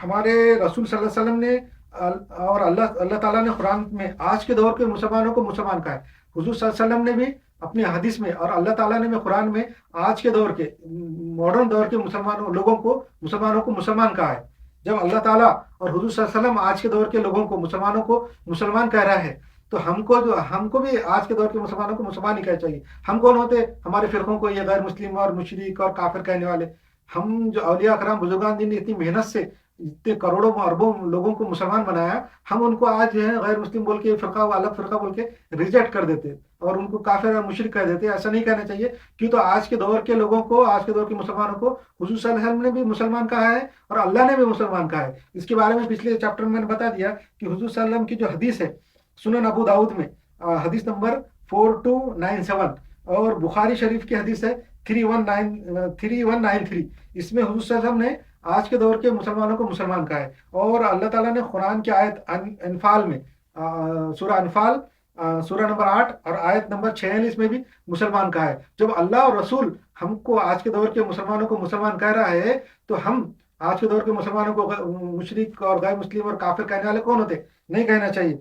ہمارے رسول صلی اللہ علیہ وسلم نے اور اللہ تعالیٰ نے قرآن میں آج کے دور کے مسلمانوں کو مسلمان کہا ہے. حضور صلی اللہ علیہ وسلم نے بھی اپنی حدیث میں اور اللہ تعالیٰ نے بھی قرآن میں آج کے دور کے ماڈرن دور کے مسلمانوں کو مسلمان کہا ہے. جب اللہ تعالیٰ اور حضور صلی اللہ علیہ وسلم آج کے دور کے لوگوں کو مسلمانوں کو مسلمان کہہ رہا ہے تو ہم کو بھی آج کے دور کے مسلمانوں کو مسلمان ہی کہنا چاہیے. ہم کون ہوتے ہمارے فرقوں کو یہ غیر مسلم اور مشرک اور کافر کہنے والے؟ ہم جو اولیاء کرام بزرگان دین نے اتنی محنت سے اتنے کروڑوں اربوں لوگوں کو مسلمان بنایا، ہم ان کو آج جو ہے غیر مسلم بول کے فرقہ الگ فرقہ بول کے ریجیکٹ کر دیتے اور ان کو کافر اور مشرک کہہ دیتے. ایسا نہیں کہنا چاہیے. کیوں تو آج کے دور کے لوگوں کو، آج کے دور کے مسلمانوں کو حضور صلی اللہ علیہ وسلم نے بھی مسلمان کہا ہے اور اللہ نے بھی مسلمان کہا ہے. اس کے بارے میں پچھلے چیپٹر میں نے بتا دیا کہ حضور صلی اللہ علیہ وسلم کی جو حدیث ہے سنن ابو داؤد میں حدیث نمبر 4297 اور بخاری شریف کی حدیث ہے 3193. اس میں حضور صلی اللہ علیہ وسلم نے آج کے دور کے مسلمانوں کو مسلمان کہا ہے. اور اللہ تعالیٰ نے قرآن کی آیت انفال میں سورہ انفال سورہ نمبر 8 اور آیت نمبر 46 میں بھی مسلمان کہا ہے. جب اللہ اور رسول ہم کو آج کے دور کے مسلمانوں کو مسلمان کہہ رہا ہے تو ہم آج کے دور کے مسلمانوں کو مشرک اور غیر مسلم اور کافر کہنے والے کون ہوتے؟ نہیں کہنا چاہیے.